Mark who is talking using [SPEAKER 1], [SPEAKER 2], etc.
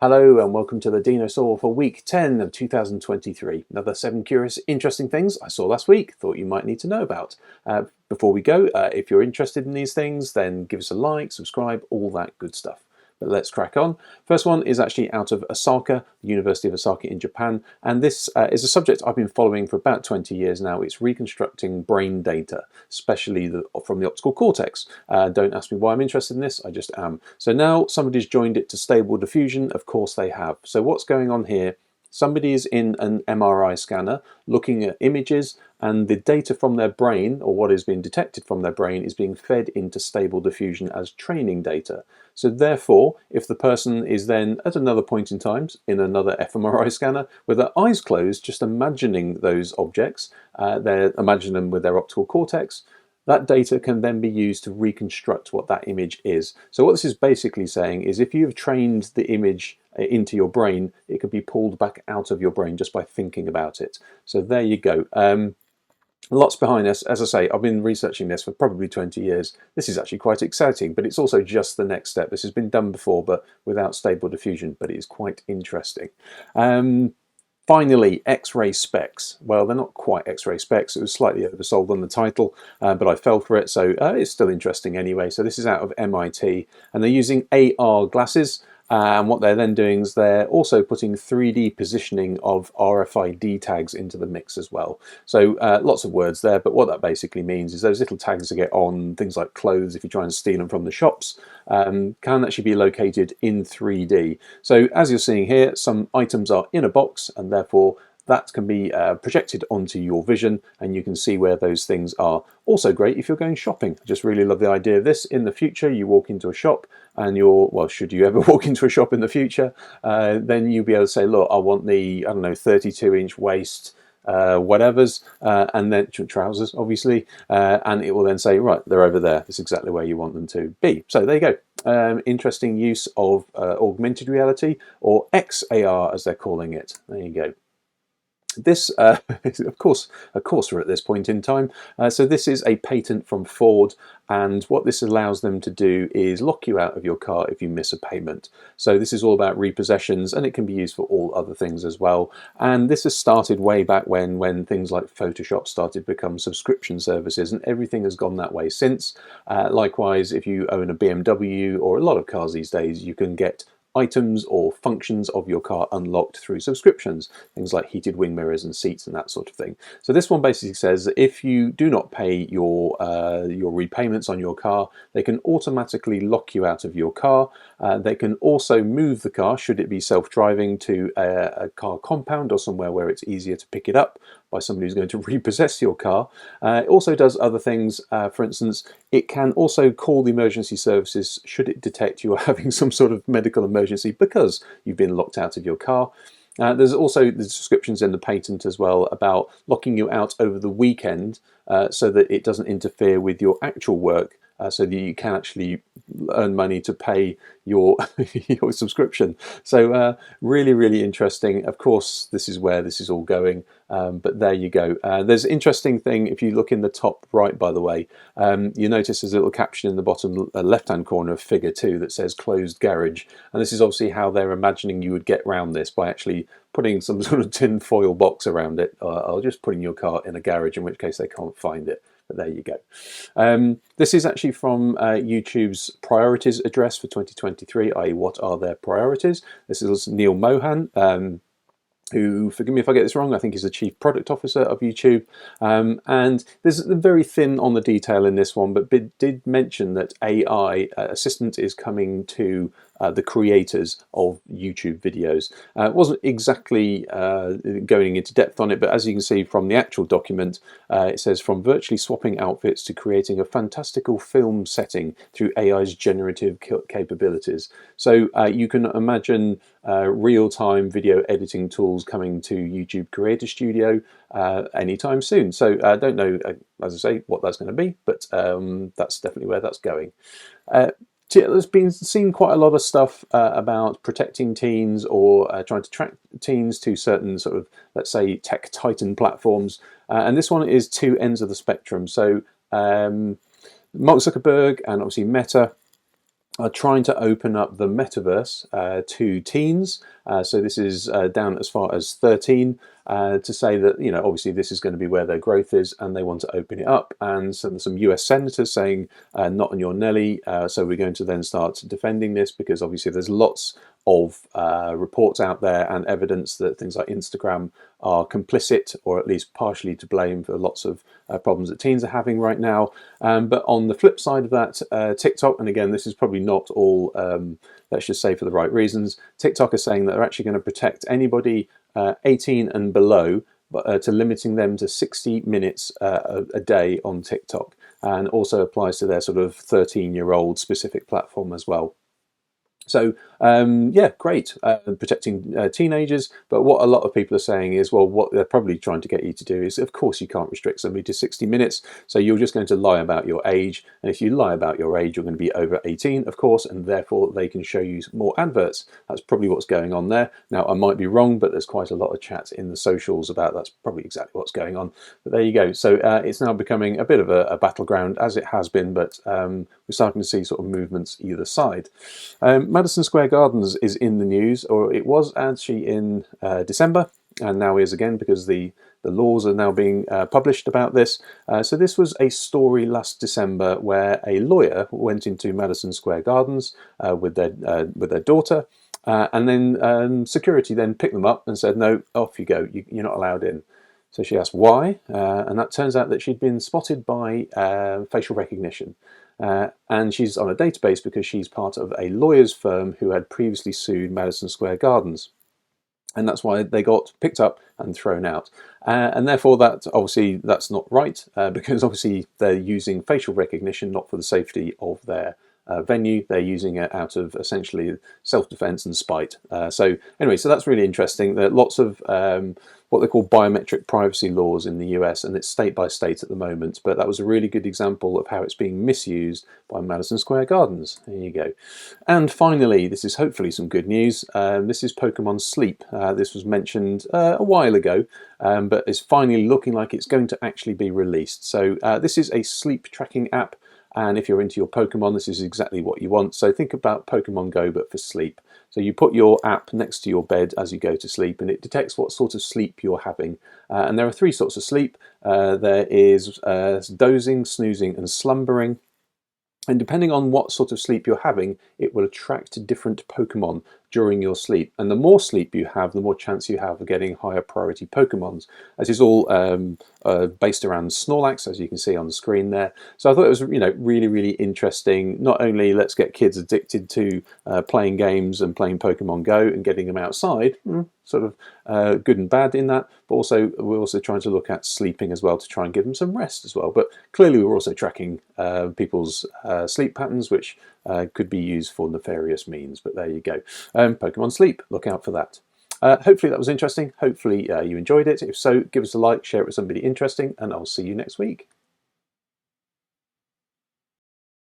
[SPEAKER 1] Hello and welcome to the Dinosaw for week 10 of 2023. Another 7 curious, interesting things I saw last week, thought you might need to know about. Before we go, if you're interested in these things, then give us a like, subscribe, all that good stuff. But let's crack on. First one is actually out of Osaka, the University of Osaka in Japan, and this is a subject I've been following for about 20 years now. It's reconstructing brain data, especially from the optical cortex. Don't ask me why I'm interested in this, I just am. So now somebody's joined it to stable diffusion, of course they have. So what's going on here? Somebody is in an MRI scanner looking at images, and the data from their brain, or what is being detected from their brain, is being fed into stable diffusion as training data. So therefore, if the person is then at another point in time in another fMRI scanner with their eyes closed, just imagining those objects, they're imagining them with their optical cortex, that data can then be used to reconstruct what that image is. So what this is basically saying is if you've trained the image into your brain, it could be pulled back out of your brain just by thinking about it. So there you go. Lots behind this. As I say, I've been researching this for probably 20 years. This is actually quite exciting, but it's also just the next step. This has been done before, but without stable diffusion, but it is quite interesting. Finally, X-ray specs. Well, they're not quite X-ray specs. It was slightly oversold on the title, but I fell for it, so it's still interesting anyway. So this is out of MIT, and they're using AR glasses. And what they're then doing is they're also putting 3D positioning of RFID tags into the mix as well. So lots of words there, but what that basically means is those little tags that get on things like clothes, if you try and steal them from the shops, can actually be located in 3D. So as you're seeing here, some items are in a box, and therefore that can be projected onto your vision, and you can see where those things are. Also great if you're going shopping. I just really love the idea of this. In the future, you walk into a shop and well, should you ever walk into a shop in the future, then you'll be able to say, look, I want the, I don't know, 32-inch waist, whatever's, and then trousers, obviously, and it will then say, right, they're over there. That's exactly where you want them to be. So there you go. Interesting use of augmented reality, or XAR as they're calling it. There you go. This, of course, we're at this point in time. So this is a patent from Ford, and what this allows them to do is lock you out of your car if you miss a payment. So this is all about repossessions, and it can be used for all other things as well. And this has started way back when things like Photoshop started to become subscription services, and everything has gone that way since. Likewise, if you own a BMW or a lot of cars these days, you can get items or functions of your car unlocked through subscriptions, things like heated wing mirrors and seats and that sort of thing. So this one basically says that if you do not pay your repayments on your car, they can automatically lock you out of your car. They can also move the car, should it be self-driving, to a car compound or somewhere where it's easier to pick it up by somebody who's going to repossess your car. It also does other things. For instance, it can also call the emergency services should it detect you are having some sort of medical emergency because you've been locked out of your car. There's also the descriptions in the patent as well about locking you out over the weekend so that it doesn't interfere with your actual work, so that you can actually earn money to pay your your subscription. So really, really interesting. Of course, this is where this is all going, but there you go. There's an interesting thing, if you look in the top right, by the way, you notice there's a little caption in the bottom left-hand corner of figure 2 that says closed garage, and this is obviously how they're imagining you would get around this, by actually putting some sort of tin foil box around it, or just putting your car in a garage, in which case they can't find it. But there you go. This is actually from YouTube's priorities address for 2023, i.e. what are their priorities. This is Neil Mohan, who, forgive me if I get this wrong, I think he's the Chief Product Officer of YouTube. And there's very thin on the detail in this one, but did mention that AI assistant is coming to the creators of YouTube videos. It wasn't exactly going into depth on it, but as you can see from the actual document, it says from virtually swapping outfits to creating a fantastical film setting through AI's generative capabilities. So you can imagine real-time video editing tools coming to YouTube Creator Studio anytime soon. So I don't know, as I say, what that's going to be, but that's definitely where that's going. There's been seen quite a lot of stuff about protecting teens, or trying to track teens to certain sort of, let's say, tech titan platforms. And this one is two ends of the spectrum. So Mark Zuckerberg and obviously Meta are trying to open up the metaverse to teens. So this is down as far as 13, to say that, you know, obviously this is going to be where their growth is and they want to open it up. And some US senators saying, not on your Nelly. So we're going to then start defending this, because obviously there's lots of reports out there and evidence that things like Instagram are complicit, or at least partially to blame, for lots of problems that teens are having right now. But on the flip side of that, TikTok, and again, this is probably not all, let's just say, for the right reasons, TikTok is saying that they're actually going to protect anybody 18 and below, but to limiting them to 60 minutes a day on TikTok, and also applies to their sort of 13-year-old specific platform as well. So yeah, great, protecting teenagers. But what a lot of people are saying is, well, what they're probably trying to get you to do is, of course, you can't restrict somebody to 60 minutes. So you're just going to lie about your age. And if you lie about your age, you're going to be over 18, of course, and therefore they can show you more adverts. That's probably what's going on there. Now, I might be wrong, but there's quite a lot of chat in the socials about that's probably exactly what's going on. But there you go. So it's now becoming a bit of a battleground, as it has been, but we're starting to see sort of movements either side. Madison Square Gardens is in the news, or it was actually in December, and now is again, because the laws are now being published about this. So this was a story last December where a lawyer went into Madison Square Gardens with their daughter, and then security then picked them up and said, no, off you go, you're not allowed in. So she asked why, and that turns out that she'd been spotted by facial recognition. And she's on a database because she's part of a lawyer's firm who had previously sued Madison Square Gardens. And that's why they got picked up and thrown out. And therefore, that's not right, because obviously they're using facial recognition not for the safety of their venue. They're using it out of essentially self-defense and spite. So anyway, so that's really interesting. There are lots of what they call biometric privacy laws in the US, and it's state by state at the moment. But that was a really good example of how it's being misused by Madison Square Gardens. There you go. And finally, this is hopefully some good news. This is Pokémon Sleep. This was mentioned a while ago, but it's finally looking like it's going to actually be released. So this is a sleep tracking app. And if you're into your Pokemon, this is exactly what you want. So think about Pokemon Go, but for sleep. So you put your app next to your bed as you go to sleep, and it detects what sort of sleep you're having. And there are three sorts of sleep. There is dozing, snoozing, and slumbering. And depending on what sort of sleep you're having, it will attract different Pokemon during your sleep. And the more sleep you have, the more chance you have of getting higher priority Pokemons. This is all based around Snorlax, as you can see on the screen there. So I thought it was, really, really interesting. Not only let's get kids addicted to playing games and playing Pokemon Go and getting them outside, sort of good and bad in that, but also we're also trying to look at sleeping as well to try and give them some rest as well. But clearly we're also tracking people's sleep patterns, which could be used for nefarious means. But there you go. Pokemon Sleep, look out for that. Hopefully that was interesting. Hopefully you enjoyed it. If so, give us a like, share it with somebody interesting, and I'll see you next week.